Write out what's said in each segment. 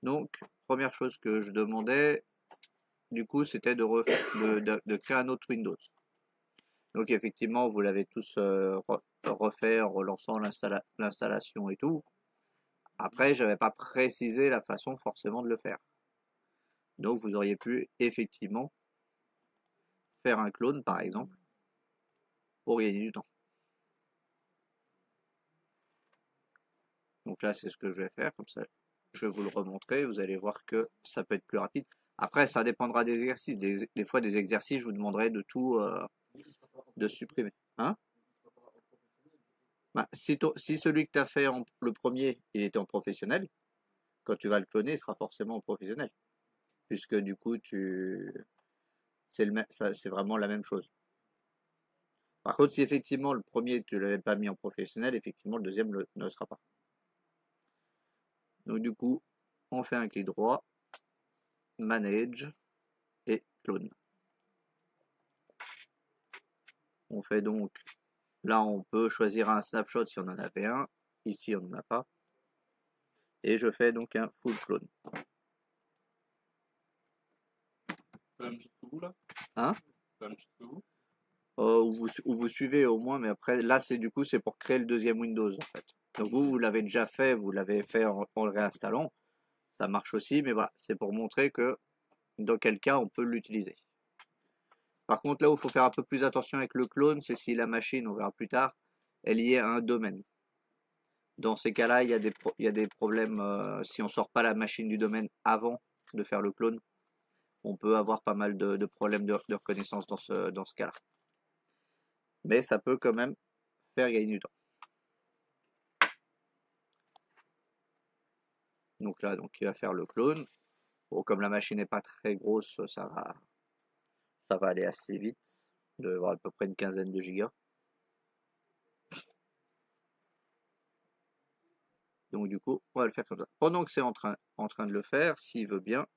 Donc, première chose que je demandais, du coup, c'était de créer un autre Windows. Donc, effectivement, vous l'avez tous refait en relançant l'installation et tout. Après, j'avais pas précisé la façon forcément de le faire. Donc, vous auriez pu effectivement faire un clone, par exemple, pour gagner du temps. Donc là, c'est ce que je vais faire, comme ça, je vais vous le remontrer, vous allez voir que ça peut être plus rapide. Après, ça dépendra des exercices. Des fois, des exercices, je vous demanderai de tout, de supprimer. Hein? Bah, si celui que tu as fait le premier, il était en professionnel, quand tu vas le cloner, il sera forcément en professionnel. Puisque du coup, c'est vraiment la même chose. Par contre, si effectivement le premier, tu ne l'avais pas mis en professionnel, effectivement, le deuxième ne le sera pas. Donc du coup, on fait un clic droit, Manage et Clone. On fait donc, là on peut choisir un snapshot si on en avait un, ici on n'en a pas. Et je fais donc un full clone. Hein? Où vous suivez au moins, mais après, là c'est du coup c'est pour créer le deuxième Windows en fait. Donc vous l'avez déjà fait, vous l'avez fait en le réinstallant. Ça marche aussi, mais voilà, c'est pour montrer que dans quel cas on peut l'utiliser. Par contre, là où il faut faire un peu plus attention avec le clone, c'est si la machine, on verra plus tard, est liée à un domaine. Dans ces cas-là, il y a des problèmes, si on sort pas la machine du domaine avant de faire le clone, on peut avoir pas mal de problèmes de reconnaissance dans ce cas-là. Mais ça peut quand même faire gagner du temps. Donc là, donc il va faire le clone. Bon, comme la machine n'est pas très grosse, ça va aller assez vite. Il doit y avoir à peu près une quinzaine de gigas. Donc du coup, on va le faire comme ça. Pendant que c'est en train de le faire, s'il veut bien.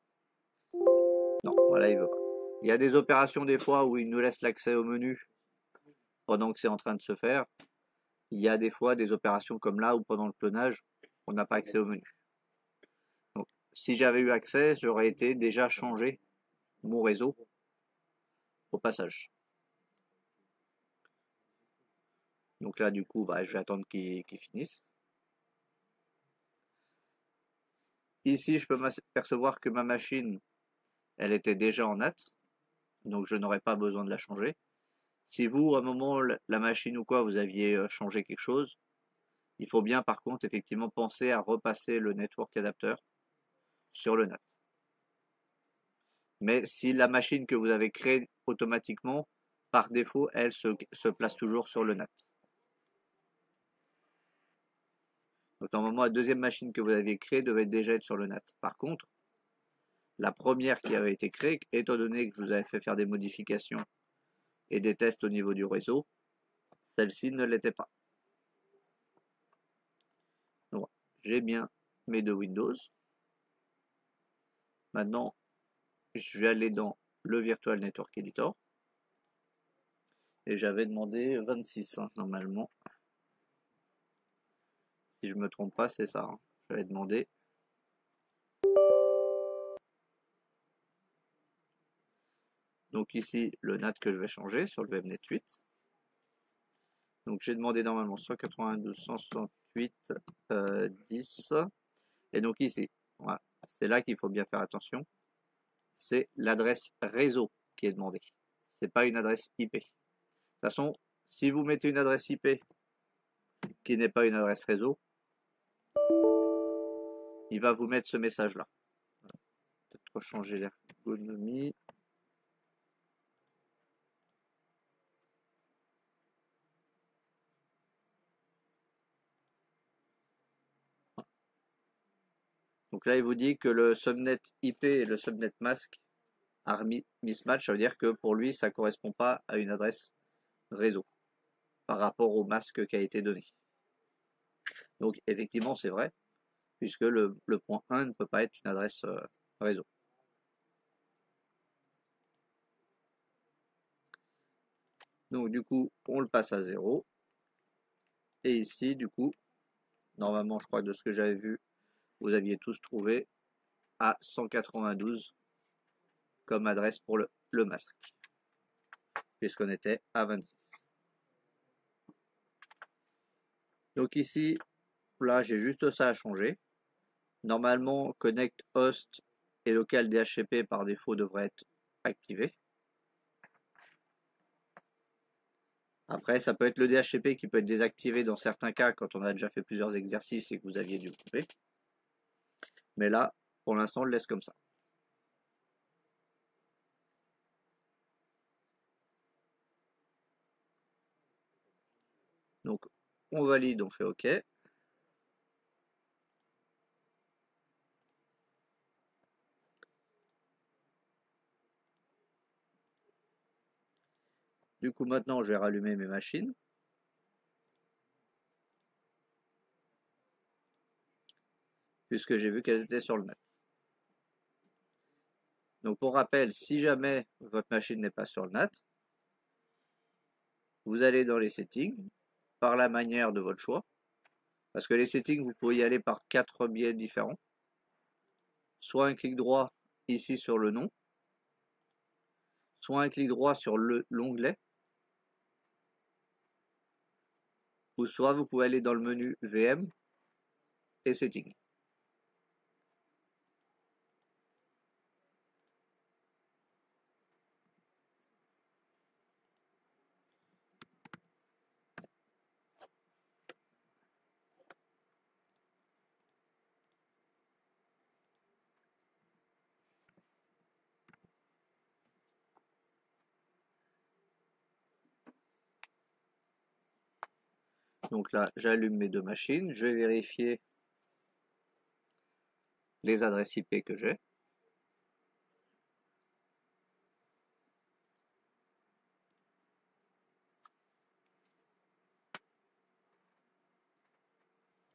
Non, voilà, il veut pas. Il y a des opérations des fois où il nous laisse l'accès au menu pendant que c'est en train de se faire. Il y a des fois des opérations comme là où pendant le clonage, on n'a pas accès au menu. Donc, si j'avais eu accès, j'aurais été déjà changé mon réseau au passage. Donc là, du coup, bah, je vais attendre qu'il finisse. Ici, je peux m'apercevoir que ma machine, elle était déjà en NAT, donc je n'aurais pas besoin de la changer. Si vous, à un moment, la machine ou quoi, vous aviez changé quelque chose, il faut bien par contre effectivement penser à repasser le network adapter sur le NAT. Mais si la machine que vous avez créée automatiquement, par défaut, elle se place toujours sur le NAT. Donc normalement, la deuxième machine que vous aviez créée devait déjà être sur le NAT. Par contre, la première qui avait été créée, étant donné que je vous avais fait faire des modifications et des tests au niveau du réseau, celle-ci ne l'était pas. Donc, j'ai bien mes deux Windows. Maintenant, je vais aller dans le Virtual Network Editor. Et j'avais demandé 26, hein, normalement. Si je me trompe pas, c'est ça. Hein. J'avais demandé. Donc ici, le NAT que je vais changer sur le WebNet 8. Donc j'ai demandé normalement 192.168 10. Et donc ici, voilà, c'est là qu'il faut bien faire attention. C'est l'adresse réseau qui est demandée. C'est pas une adresse IP. De toute façon, si vous mettez une adresse IP qui n'est pas une adresse réseau, il va vous mettre ce message-là. Peut-être changer l'ergonomie. Donc là, il vous dit que le subnet IP et le subnet mask are mismatch. Ça veut dire que pour lui, ça ne correspond pas à une adresse réseau par rapport au masque qui a été donné. Donc effectivement, c'est vrai, puisque le point 1 ne peut pas être une adresse réseau. Donc du coup, on le passe à 0. Et ici, du coup, normalement, je crois que de ce que j'avais vu, vous aviez tous trouvé à 192 comme adresse pour le masque, puisqu'on était à 26. Donc ici, là, j'ai juste ça à changer. Normalement, connect host et local DHCP par défaut devraient être activés. Après, ça peut être le DHCP qui peut être désactivé dans certains cas quand on a déjà fait plusieurs exercices et que vous aviez dû le couper. Mais là, pour l'instant, on le laisse comme ça. Donc, on valide, on fait OK. Du coup, maintenant, je vais rallumer mes machines. Puisque j'ai vu qu'elles étaient sur le NAT. Donc, pour rappel, si jamais votre machine n'est pas sur le NAT, vous allez dans les settings, par la manière de votre choix. Parce que les settings, vous pouvez y aller par 4 biais différents. Soit un clic droit ici sur le nom, soit un clic droit sur l'onglet, ou soit vous pouvez aller dans le menu VM et Settings. Donc là, j'allume mes deux machines, je vais vérifier les adresses IP que j'ai.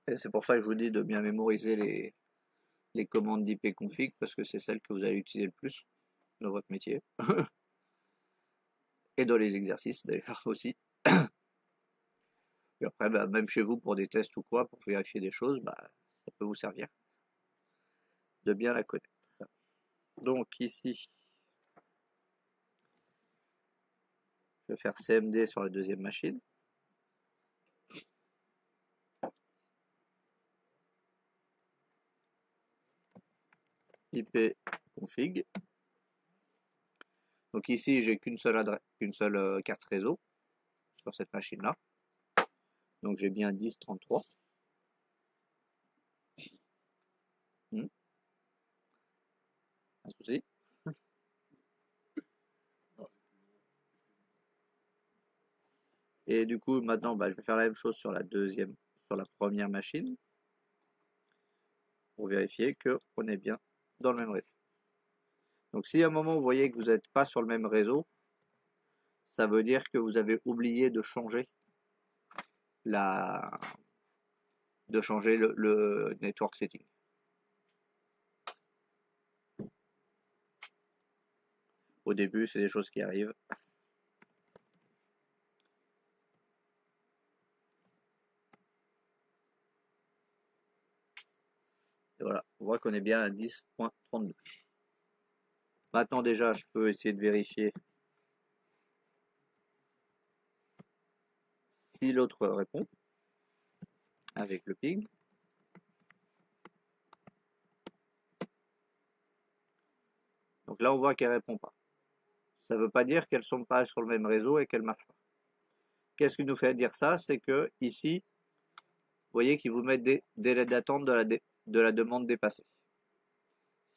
Et c'est pour ça que je vous dis de bien mémoriser les commandes d'IP config parce que c'est celles que vous allez utiliser le plus dans votre métier. Et dans les exercices d'ailleurs aussi. Et après, bah, même chez vous pour des tests ou quoi, pour vérifier des choses, bah, ça peut vous servir de bien la connaître. Donc ici, je vais faire CMD sur la deuxième machine. IP config. Donc ici, j'ai qu'une seule carte réseau sur cette machine-là. Donc j'ai bien 1033. Un souci. Et du coup, maintenant, bah, je vais faire la même chose sur la première machine pour vérifier qu'on est bien dans le même réseau. Donc si à un moment vous voyez que vous n'êtes pas sur le même réseau, ça veut dire que vous avez oublié de changer le network setting. Au début, c'est des choses qui arrivent. Et voilà, on voit qu'on est bien à 10.32. Maintenant déjà, je peux essayer de vérifier si l'autre répond avec le ping. Donc là, on voit qu'elle répond pas. Ça ne veut pas dire qu'elles ne sont pas sur le même réseau et qu'elles ne marchent pas. Qu'est-ce qui nous fait dire ça? C'est que ici, vous voyez qu'ils vous mettent des délais d'attente de la demande dépassée.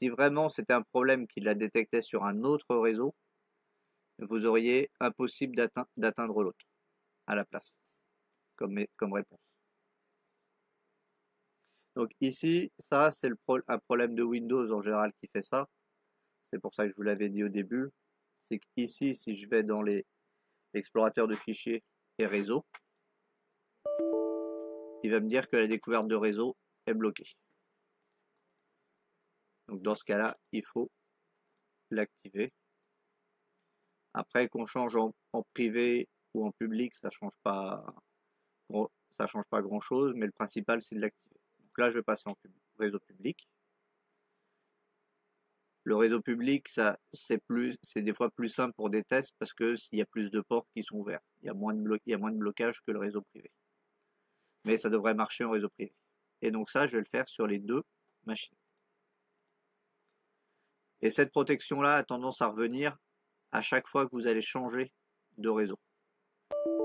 Si vraiment c'était un problème qu'il la détectait sur un autre réseau, vous auriez impossible d'atteindre l'autre à la place, comme réponse. Donc ici, ça c'est un problème de Windows en général qui fait ça. C'est pour ça que je vous l'avais dit au début. C'est qu'ici, si je vais dans l'explorateur de fichiers et réseau, il va me dire que la découverte de réseau est bloquée. Donc dans ce cas-là, il faut l'activer. Après qu'on change en privé ou en public, ça change pas grand chose, mais le principal c'est de l'activer. Donc là, je vais passer en réseau public. Le réseau public, ça, c'est des fois plus simple pour des tests parce que s'il y a plus de ports qui sont ouverts, il y a moins de blocage que le réseau privé. Mais ça devrait marcher en réseau privé. Et donc ça, je vais le faire sur les deux machines. Et cette protection-là a tendance à revenir à chaque fois que vous allez changer de réseau.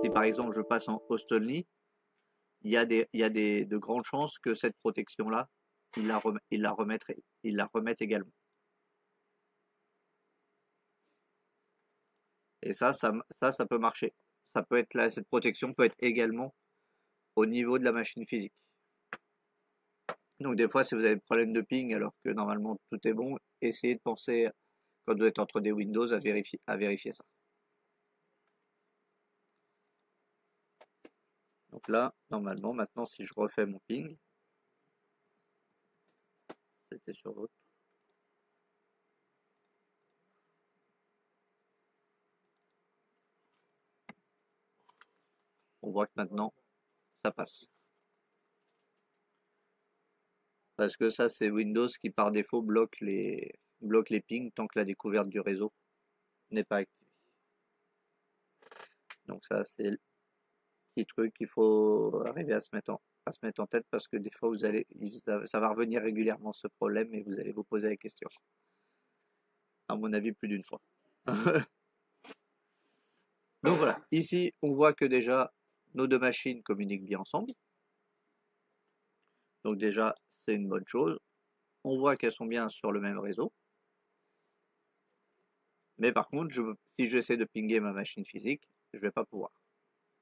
Si par exemple je passe en host only, il y a de grandes chances que cette protection-là, il la remette également. Et ça peut marcher. Ça peut être là, cette protection peut être également au niveau de la machine physique. Donc des fois, si vous avez des problèmes de ping alors que normalement tout est bon, essayez de penser, quand vous êtes entre des Windows, à vérifier ça. Donc là, normalement, maintenant, si je refais mon ping, c'était sur l'autre. On voit que maintenant, ça passe. Parce que ça, c'est Windows qui par défaut bloque les pings tant que la découverte du réseau n'est pas activée. Donc ça, c'est le petit truc qu'il faut arriver à se mettre en tête parce que des fois, ça va revenir régulièrement ce problème et vous allez vous poser la question. À mon avis, plus d'une fois. Donc voilà, ici, on voit que déjà, nos deux machines communiquent bien ensemble. Donc déjà, c'est une bonne chose. On voit qu'elles sont bien sur le même réseau. Mais par contre, si j'essaie de pinguer ma machine physique, je ne vais pas pouvoir.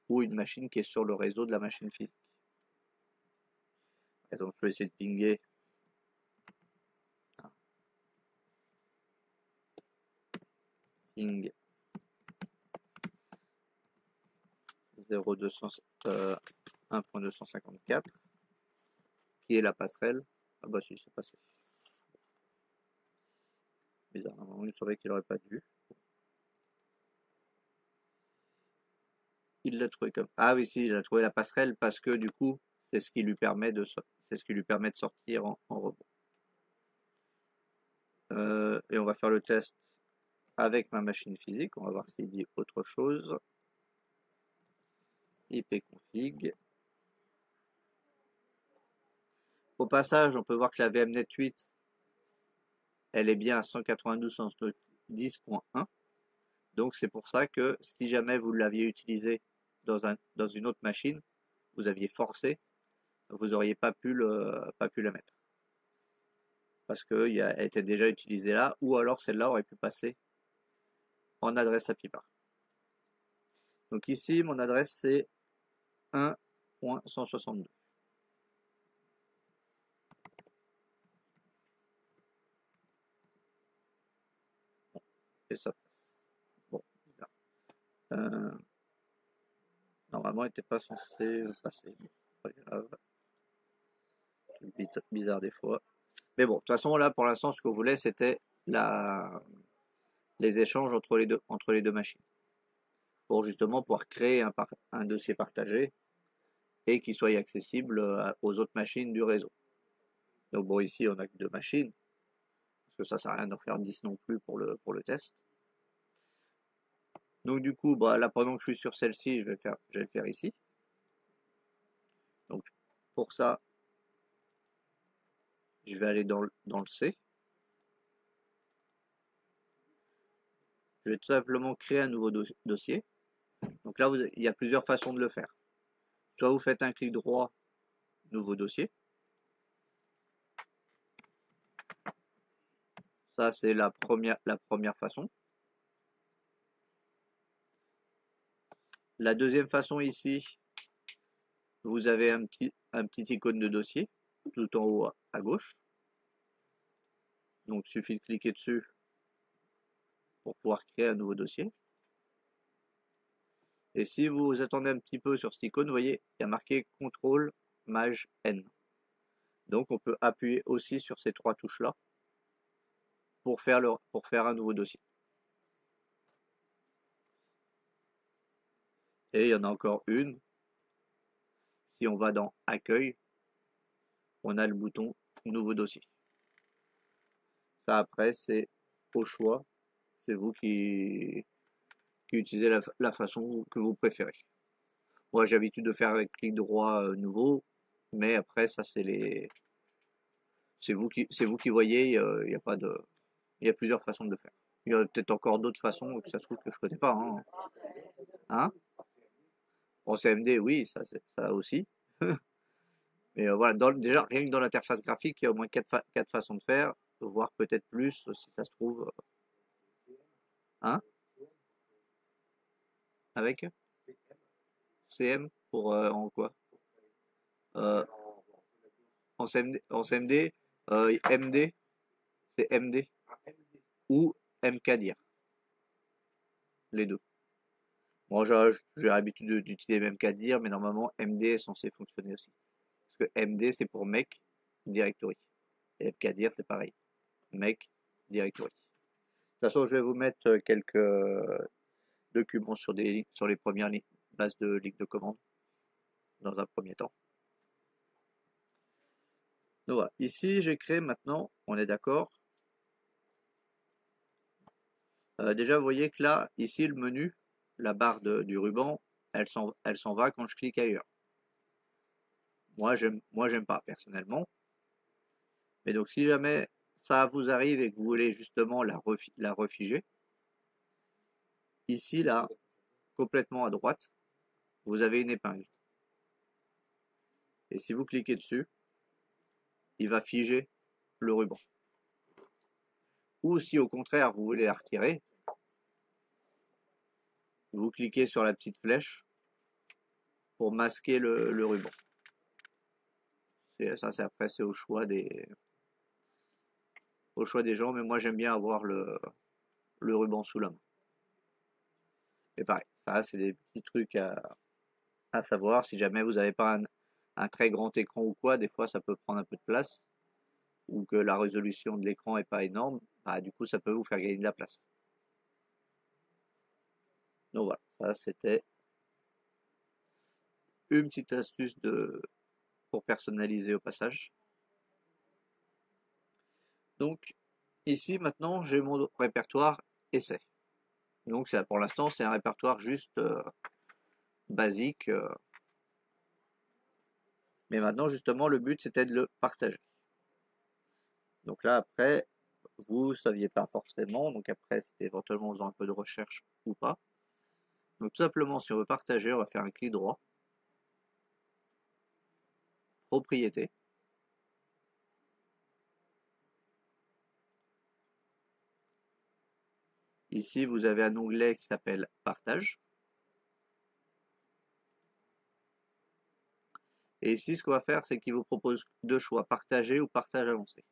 Ou une machine qui est sur le réseau de la machine physique. Par exemple, je vais essayer de pinguer. Ping 1.254 qui est la passerelle. Ah bah si, c'est passé. Bizarrement, il savait qu'il n'aurait pas dû. Il l'a trouvé comme. Ah oui, si, il a trouvé la passerelle parce que du coup, c'est ce qui lui permet de sortir en rebond. Et on va faire le test avec ma machine physique. On va voir s'il dit autre chose. ipconfig. Au passage, on peut voir que la VMnet 8, elle est bien à 192.168.10.1. Donc c'est pour ça que si jamais vous l'aviez utilisé dans une autre machine, vous aviez forcé, vous n'auriez pas pu la mettre. Parce qu'elle était déjà utilisée là, ou alors celle-là aurait pu passer en adresse API bar. Donc ici, mon adresse c'est 1.162. Bon, et ça passe. Bon, bizarre. Normalement, il n'était pas censé passer. Pas grave. Bizarre des fois. Mais bon, de toute façon, là, pour l'instant, ce que vous voulez, c'était les échanges entre les deux machines. Pour justement pouvoir créer un dossier partagé et qui soit accessible aux autres machines du réseau. Donc bon, ici, on n'a que deux machines, parce que ça sert à rien d'en faire 10 non plus pour le test. Donc du coup, bah, là, pendant que je suis sur celle-ci, je vais le faire ici. Donc pour ça, je vais aller dans le C. Je vais tout simplement créer un nouveau dossier. Donc là, il y a plusieurs façons de le faire. Soit vous faites un clic droit, nouveau dossier. Ça, c'est la première façon. La deuxième façon ici, vous avez un petit icône de dossier tout en haut à gauche. Donc il suffit de cliquer dessus pour pouvoir créer un nouveau dossier. Et si vous attendez un petit peu sur cette icône, vous voyez, il y a marqué CTRL Maj N. Donc on peut appuyer aussi sur ces trois touches-là pour faire un nouveau dossier. Et il y en a encore une. Si on va dans Accueil, on a le bouton Nouveau dossier. Ça, après, c'est au choix. C'est vous qui utilisez la façon que vous préférez. Moi, j'ai l'habitude de faire avec clic droit nouveau, mais après, ça, c'est vous qui voyez. Il y a pas de, il y a plusieurs façons de le faire. Il y a peut-être encore d'autres façons que ça se trouve que je connais pas. Hein, hein? En CMD, oui, ça aussi. Mais voilà, déjà, rien que dans l'interface graphique, il y a au moins quatre façons de faire, voire peut-être plus, si ça se trouve. Hein? Avec CM pour en quoi? Euh, en CMD, MD, c'est MD ou MKDIR, les deux. Moi, j'ai l'habitude d'utiliser MKDIR, mais normalement, MD est censé fonctionner aussi. Parce que MD, c'est pour Make Directory. Et MKDIR, c'est pareil. Make Directory. De toute façon, je vais vous mettre quelques documents sur les premières bases de lignes de commande dans un premier temps. Donc voilà. Ici, j'ai créé maintenant, on est d'accord. Déjà, vous voyez que là, ici, le menu, la barre du ruban, elle s'en va quand je clique ailleurs. Moi, j'aime pas personnellement. Mais donc, si jamais ça vous arrive et que vous voulez justement la refiger, ici, là, complètement à droite, vous avez une épingle. Et si vous cliquez dessus, il va figer le ruban. Ou si au contraire, vous voulez la retirer, vous cliquez sur la petite flèche pour masquer le ruban. Ça, après, c'est au choix des gens, mais moi j'aime bien avoir le ruban sous la main. Et pareil, ça c'est des petits trucs à savoir. Si jamais vous n'avez pas un très grand écran ou quoi, des fois ça peut prendre un peu de place, ou que la résolution de l'écran est pas énorme, bah, du coup ça peut vous faire gagner de la place. Donc voilà, ça c'était une petite astuce pour personnaliser au passage. Donc ici maintenant j'ai mon répertoire essai. Donc pour l'instant c'est un répertoire juste basique. Mais maintenant justement le but c'était de le partager. Donc là après, vous ne saviez pas forcément, donc après c'était éventuellement en faisant un peu de recherche ou pas. Donc tout simplement si on veut partager, on va faire un clic droit, propriété. Ici vous avez un onglet qui s'appelle partage. Et ici ce qu'on va faire c'est qu'il vous propose deux choix, partager ou partage avancé.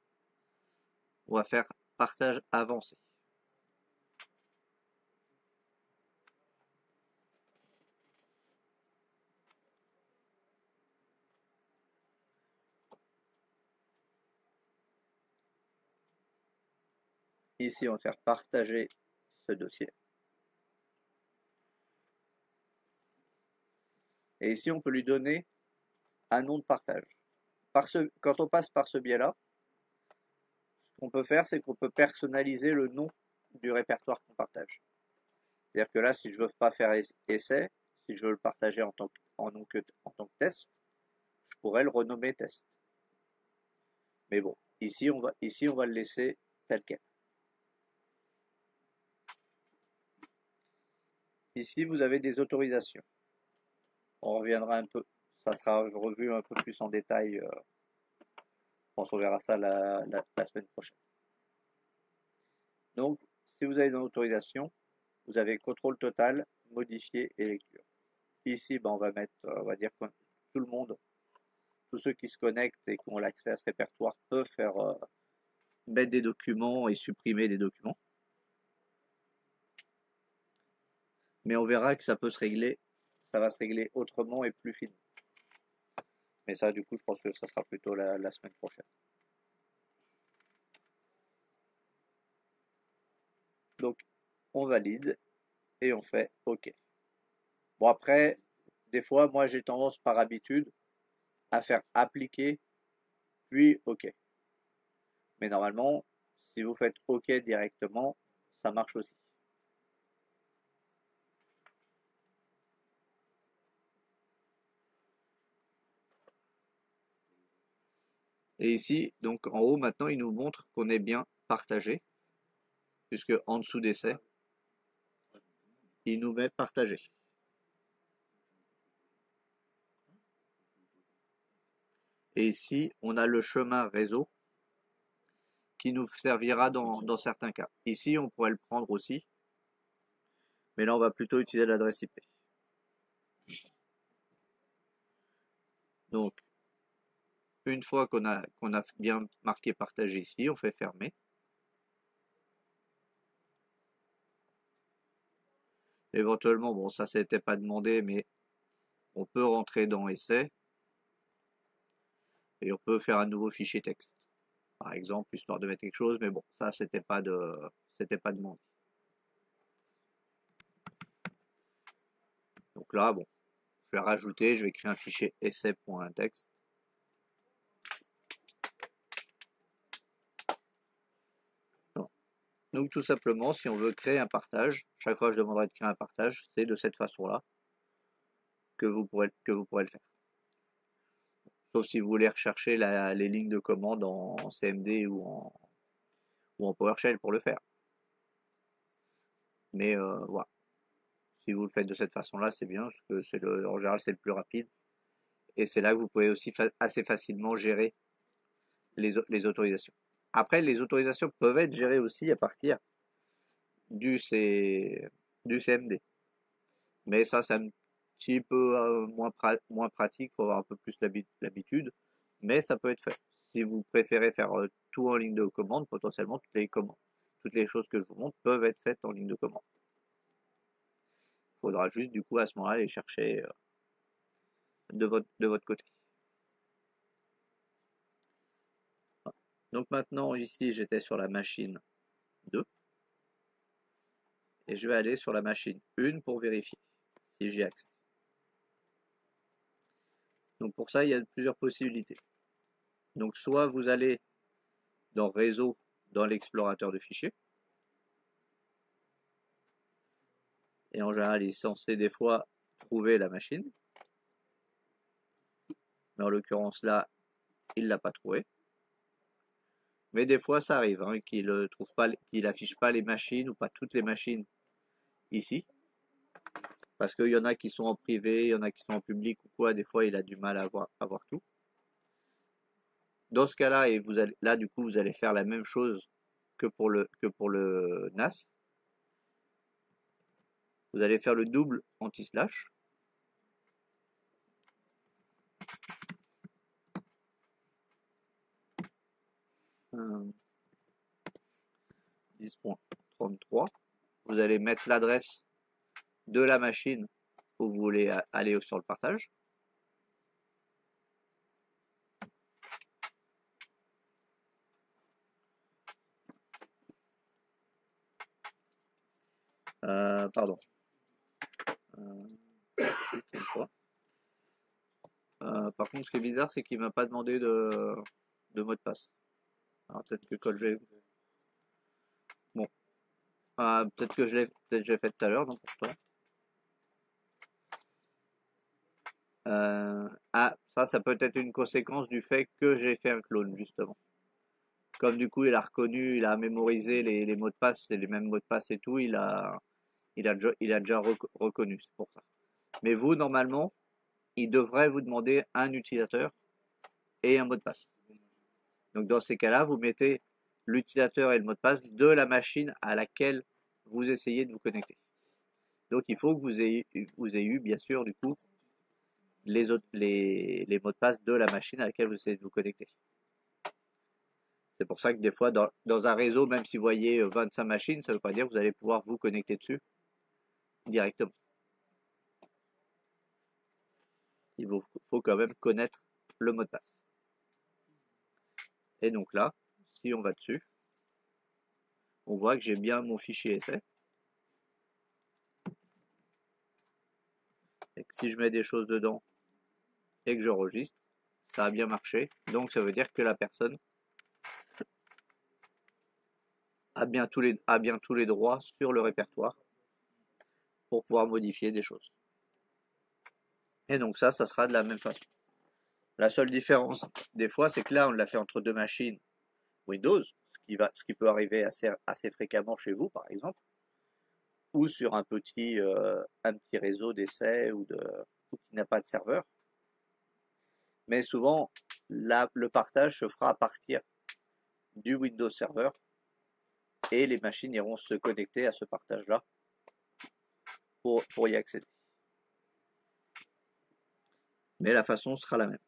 On va faire partage avancé. Ici on va faire partager ce dossier. Et ici on peut lui donner un nom de partage. Quand on passe par ce biais-là, ce qu'on peut faire, c'est qu'on peut personnaliser le nom du répertoire qu'on partage. C'est-à-dire que là, si je ne veux pas faire essai, si je veux le partager en tant que test, je pourrais le renommer test. Mais bon, ici on va le laisser tel quel. Ici, vous avez des autorisations. On reviendra un peu, ça sera revu un peu plus en détail. Je pense qu'on verra ça la semaine prochaine. Donc, si vous avez une autorisation, vous avez contrôle total, modifier et lecture. Ici, on va mettre, on va dire que tout le monde, tous ceux qui se connectent et qui ont l'accès à ce répertoire peuvent faire mettre des documents et supprimer des documents. Mais on verra que ça peut se régler, ça va se régler autrement et plus finement. Mais ça, du coup, je pense que ça sera plutôt la semaine prochaine. Donc, on valide et on fait OK. Bon, après, des fois, moi, j'ai tendance par habitude à faire appliquer, puis OK. Mais normalement, Si vous faites OK directement, ça marche aussi. Et ici, donc en haut, maintenant, il nous montre qu'on est bien partagé, puisque en dessous d'essai, il nous met partagé. Et ici, on a le chemin réseau qui nous servira dans certains cas. Ici, on pourrait le prendre aussi, mais là, on va plutôt utiliser l'adresse IP. Donc, une fois qu'on a bien marqué partager ici, on fait fermer. Éventuellement, bon, ça, c'était pas demandé, mais on peut rentrer dans essai et on peut faire un nouveau fichier texte, par exemple, histoire de mettre quelque chose, mais bon, ça, c'était pas demandé. Donc là, bon, je vais rajouter, je vais créer un fichier essai.txt. Donc tout simplement, si on veut créer un partage, chaque fois que je demanderai de créer un partage, c'est de cette façon-là que vous pourrez le faire. Sauf si vous voulez rechercher les lignes de commande en CMD ou en PowerShell pour le faire. Mais voilà. Si vous le faites de cette façon-là, c'est bien, parce que en général, c'est le plus rapide. Et c'est là que vous pouvez aussi assez facilement gérer les autorisations. Après, les autorisations peuvent être gérées aussi à partir du CMD. Mais ça, c'est un petit peu moins pratique, il faut avoir un peu plus l'habitude, mais ça peut être fait. Si vous préférez faire tout en ligne de commande, potentiellement toutes les choses que je vous montre peuvent être faites en ligne de commande. Il faudra juste du coup à ce moment-là les chercher de votre côté. Donc maintenant ici j'étais sur la machine 2 et je vais aller sur la machine 1 pour vérifier si j'y ai accès. Donc pour ça il y a plusieurs possibilités. Donc soit vous allez dans réseau dans l'explorateur de fichiers, et en général il est censé des fois trouver la machine, mais en l'occurrence là il l'a pas trouvé. Mais des fois ça arrive qu'il trouve pas, qu'il affiche pas les machines ou pas toutes les machines ici, parce qu'il y en a qui sont en privé, il y en a qui sont en public ou quoi, des fois il a du mal à voir tout. Dans ce cas-là, et là du coup vous allez faire la même chose que pour le NAS. Vous allez faire le double anti-slash. Euh, 10.33. Vous allez mettre l'adresse de la machine où vous voulez aller sur le partage. Pardon. Par contre, ce qui est bizarre, c'est qu'il m'a pas demandé de mot de passe. Alors peut-être que quand j'ai... Bon. Peut-être que je l'ai fait tout à l'heure, donc pourtant. Ça peut être une conséquence du fait que j'ai fait un clone, justement. Comme du coup, il a reconnu, il a mémorisé les mots de passe, c'est les mêmes mots de passe et tout, il a déjà reconnu, c'est pour ça. Mais vous, normalement, il devrait vous demander un utilisateur et un mot de passe. Donc dans ces cas-là, vous mettez l'utilisateur et le mot de passe de la machine à laquelle vous essayez de vous connecter. Donc il faut que vous ayez eu, bien sûr, du coup, les mots de passe de la machine à laquelle vous essayez de vous connecter. C'est pour ça que des fois, dans un réseau, même si vous voyez 25 machines, ça ne veut pas dire que vous allez pouvoir vous connecter dessus directement. Il vous faut quand même connaître le mot de passe. Et donc là, si on va dessus, on voit que j'ai bien mon fichier essai. Et que si je mets des choses dedans et que j'enregistre, ça a bien marché. Donc ça veut dire que la personne a bien tous les droits sur le répertoire pour pouvoir modifier des choses. Et donc ça sera de la même façon. La seule différence, des fois, c'est que là, on l'a fait entre deux machines Windows, ce qui peut arriver assez fréquemment chez vous, par exemple, ou sur un petit réseau d'essai ou qui n'a pas de serveur. Mais souvent, le partage se fera à partir du Windows Server et les machines iront se connecter à ce partage-là pour y accéder. Mais la façon sera la même.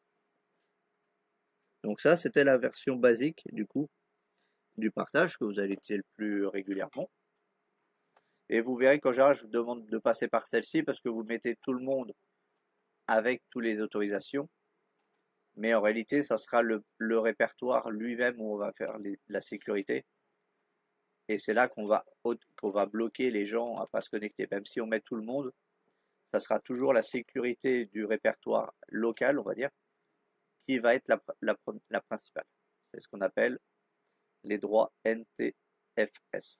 Donc ça, c'était la version basique du coup du partage que vous allez utiliser le plus régulièrement. Et vous verrez qu'en général, je vous demande de passer par celle-ci parce que vous mettez tout le monde avec toutes les autorisations. Mais en réalité, ça sera le répertoire lui-même où on va faire la sécurité. Et c'est là qu'on va bloquer les gens à pas se connecter. Même si on met tout le monde, ça sera toujours la sécurité du répertoire local, on va dire, qui va être la principale. C'est ce qu'on appelle les droits NTFS.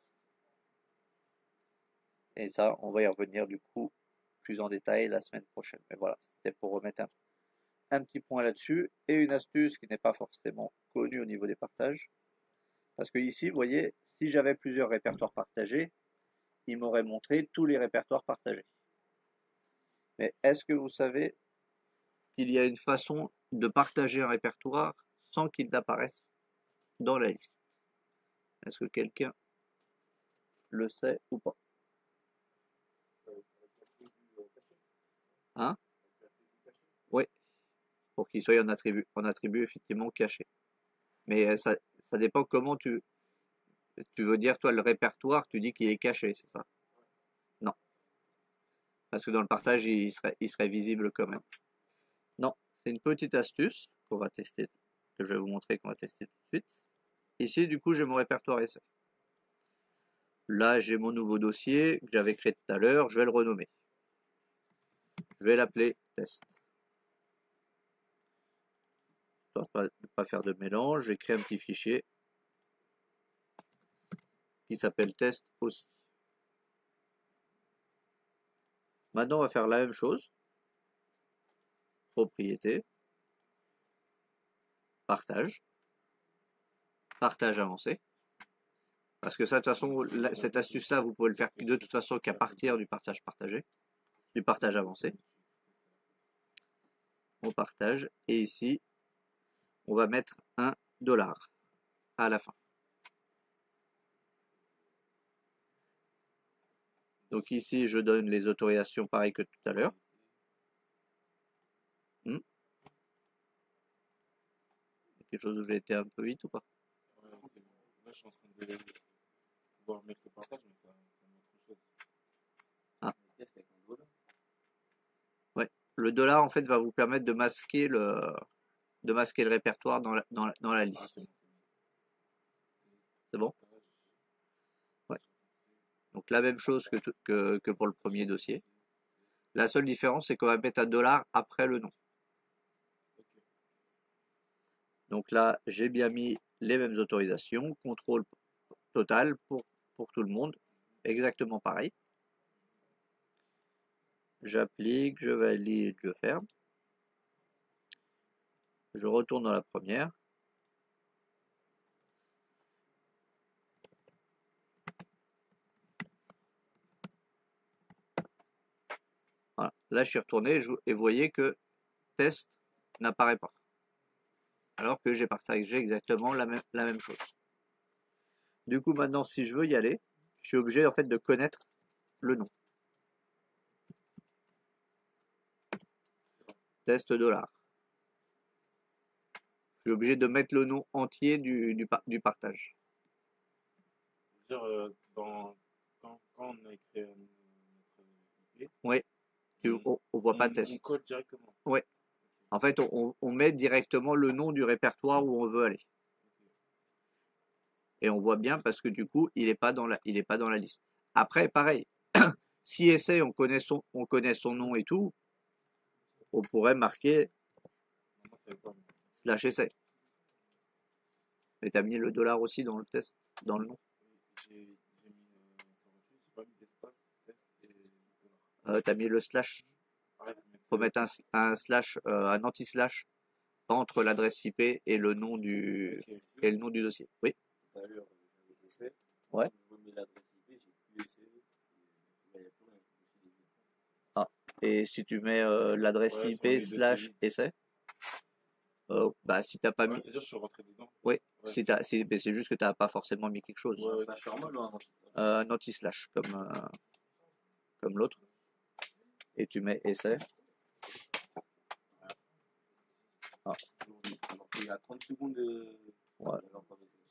Et ça, on va y revenir du coup plus en détail la semaine prochaine. Mais voilà, c'était pour remettre un petit point là-dessus. Et une astuce qui n'est pas forcément connue au niveau des partages. Parce que ici, vous voyez, si j'avais plusieurs répertoires partagés, il m'aurait montré tous les répertoires partagés. Mais est-ce que vous savez qu'il y a une façon de partager un répertoire sans qu'il apparaisse dans la liste? Est-ce que quelqu'un le sait ou pas? Hein? Oui, pour qu'il soit en attribut effectivement caché. Mais ça dépend comment tu veux dire, toi, le répertoire, tu dis qu'il est caché, c'est ça? Non. Parce que dans le partage, il serait visible quand même. Non, c'est une petite astuce qu'on va tester, que je vais vous montrer, qu'on va tester tout de suite. Ici, du coup, j'ai mon répertoire essai. Là, j'ai mon nouveau dossier que j'avais créé tout à l'heure, je vais le renommer. Je vais l'appeler test. Pour ne pas faire de mélange, j'ai créé un petit fichier qui s'appelle test aussi. Maintenant, on va faire la même chose. Propriété, partage avancé. Parce que ça, de toute façon, cette astuce-là, vous pouvez le faire de toute façon qu'à partir du partage partagé, du partage avancé. On partage, et ici, on va mettre $1 à la fin. Donc ici, je donne les autorisations pareil que tout à l'heure. Quelque chose où j'ai été un peu vite ou pas? Là, je suis en train de pouvoir mettre le partage, mais ça autre chose. Ah. Ouais. Le dollar, en fait, va vous permettre de masquer le répertoire dans la liste. C'est bon? Ouais. Donc la même chose que pour le premier dossier. La seule différence, c'est qu'on va mettre $1 après le nom. Donc là, j'ai bien mis les mêmes autorisations, contrôle total pour tout le monde, exactement pareil. J'applique, je valide, je ferme. Je retourne dans la première. Voilà. Là, je suis retourné et vous voyez que test n'apparaît pas. Alors que j'ai partagé exactement la même chose. Du coup, maintenant, si je veux y aller, je suis obligé en fait de connaître le nom. Test $. Je suis obligé de mettre le nom entier du partage. Dire, quand on a écrit notre IP, oui, on voit pas test. On code directement. Oui. En fait, on met directement le nom du répertoire où on veut aller. Et on voit bien parce que du coup, il n'est pas dans la liste. Après, pareil, si essai, on connaît son nom et tout, on pourrait marquer /essai. Mais t'as mis le $, aussi dans le test, dans le nom. j'ai mis sur le truc, j'ai pas mis d'espace, test et dollar. T'as mis le slash. Pareil, faut mettre Faut mettre un slash, un anti-slash entre l'adresse IP et le nom ok, du ok. et le nom du dossier. Oui. Tout à l'heure, j'avais essai. Ouais. Je remets l'adresse IP, j'ai plus essai. Là, il n'y a plus rien. Je me suis dit, Ah. Et si tu mets l'adresse ouais, IP sur les deux, c'est slash vide. essai, bah si t'as pas Ouais, mis, c'est-à-dire que je suis rentré dedans. oui, Ouais, si t'as, si, mais c'est juste que t'as pas forcément mis quelque chose. ouais, c'est normal, là. Un anti-slash comme l'autre. Et tu mets essai. Ah, Alors qu'il y a 30 secondes de. ouais.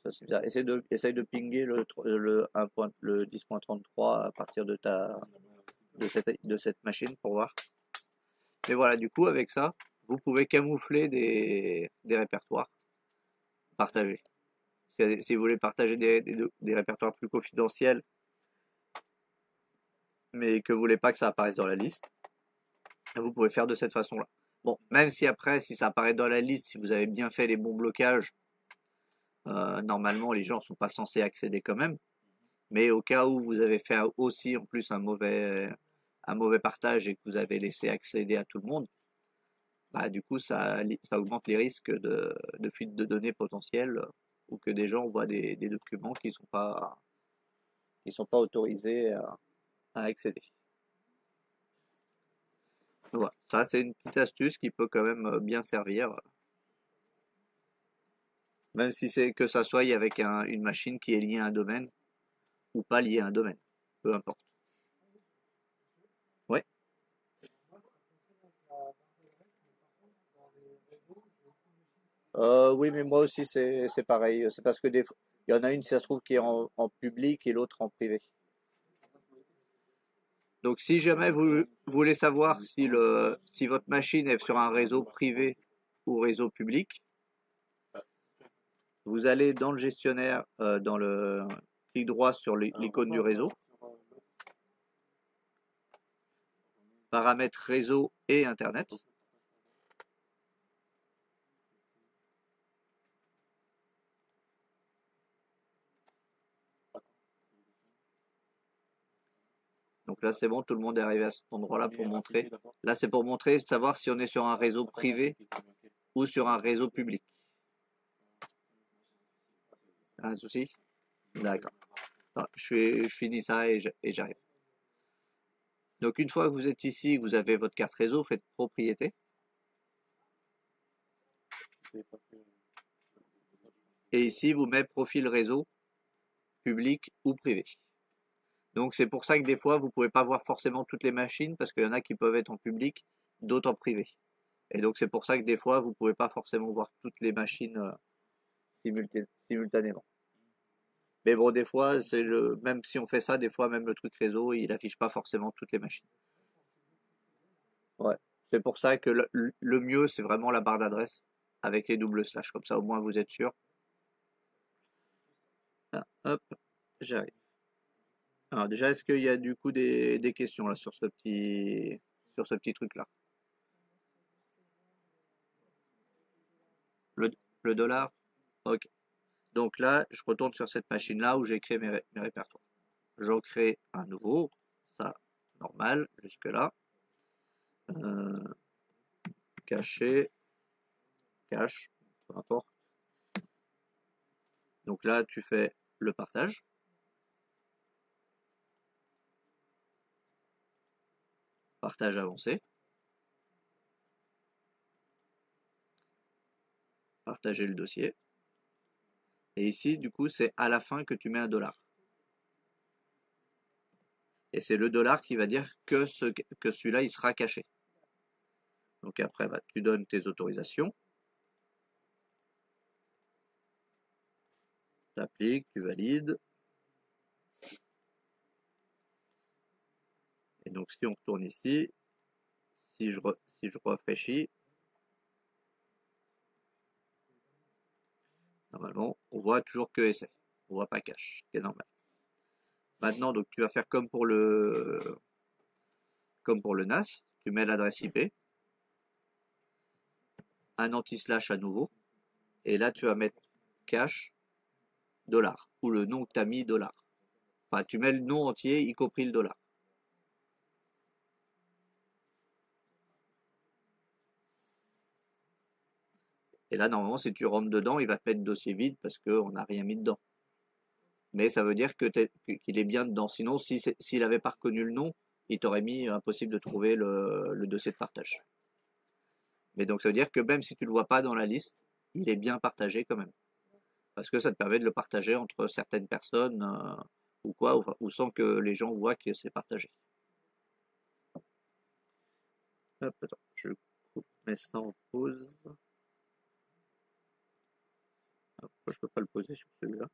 Ça c'est bizarre. Essaye de pinguer le 1 le 10.33 à partir de cette machine pour voir. Mais voilà, du coup, avec ça, vous pouvez camoufler des répertoires partagés. Si vous voulez partager des répertoires plus confidentiels, mais que vous voulez pas que ça apparaisse dans la liste, vous pouvez faire de cette façon-là. Bon, même si après, si ça apparaît dans la liste, si vous avez bien fait les bons blocages, normalement, les gens sont pas censés accéder quand même. Mais au cas où vous avez fait aussi en plus un mauvais partage et que vous avez laissé accéder à tout le monde, bah du coup ça augmente les risques de fuite de données potentielles ou que des gens voient des documents qui sont pas autorisés à accéder. Donc voilà, ça c'est une petite astuce qui peut quand même bien servir, même si c'est que ça soit avec une machine qui est liée à un domaine ou pas liée à un domaine, peu importe. Ouais. Oui, mais moi aussi c'est pareil. C'est parce que il y en a une, si ça se trouve, qui est en public et l'autre en privé. Donc si jamais vous voulez savoir si votre machine est sur un réseau privé ou réseau public, vous allez dans le gestionnaire, dans le clic droit sur l'icône du réseau, paramètres réseau et Internet. Donc là c'est bon, tout le monde est arrivé à cet endroit-là pour montrer. Là c'est pour montrer, savoir si on est sur un réseau privé ou sur un réseau public. Un souci? D'accord. Je finis ça et j'arrive. Donc une fois que vous êtes ici, que vous avez votre carte réseau, faites propriété. Et ici, vous mettez profil réseau, public ou privé. Donc c'est pour ça que des fois, vous pouvez pas voir forcément toutes les machines, parce qu'il y en a qui peuvent être en public, d'autres en privé. Et donc c'est pour ça que des fois, vous pouvez pas forcément voir toutes les machines simultanément. Mais bon, des fois, même si on fait ça, des fois, même le truc réseau, il affiche pas forcément toutes les machines. Ouais. C'est pour ça que le mieux, c'est vraiment la barre d'adresse avec les doubles slash. Comme ça, au moins, vous êtes sûr. Ah, hop, j'arrive. Alors déjà, est-ce qu'il y a du coup des questions là sur sur ce petit truc là? Le, le dollar? Ok. Donc là, je retourne sur cette machine là où j'ai créé mes répertoires. J'en crée un nouveau, ça, normal, jusque là. Euh, caché, cache, peu importe. Donc là, tu fais le partage. Partage avancé. Partager le dossier. Et ici, du coup, c'est à la fin que tu mets un dollar. Et c'est le dollar qui va dire que celui-là, il sera caché. Donc après, bah, tu donnes tes autorisations. Tu appliques, tu valides. Et donc si on retourne ici, si je rafraîchis, normalement, on voit toujours que essai. On voit pas cache, c'est normal. Maintenant, donc tu vas faire comme pour le NAS, tu mets l'adresse IP, un anti-slash à nouveau, et là tu vas mettre cache dollar, ou le nom que tu as mis dollar. Enfin, tu mets le nom entier, y compris le dollar. Et là, normalement, si tu rentres dedans, il va te mettre dossier vide parce qu'on n'a rien mis dedans. Mais ça veut dire que qu'il est bien dedans. Sinon, s'il n'avait pas reconnu le nom, il t'aurait mis impossible de trouver le dossier de partage. Mais donc ça veut dire que même si tu le vois pas dans la liste, il est bien partagé quand même. Parce que ça te permet de le partager entre certaines personnes ou quoi, ou sans que les gens voient que c'est partagé. Hop, attends, je mets ça en pause. Pourquoi je peux pas le poser sur celui-là?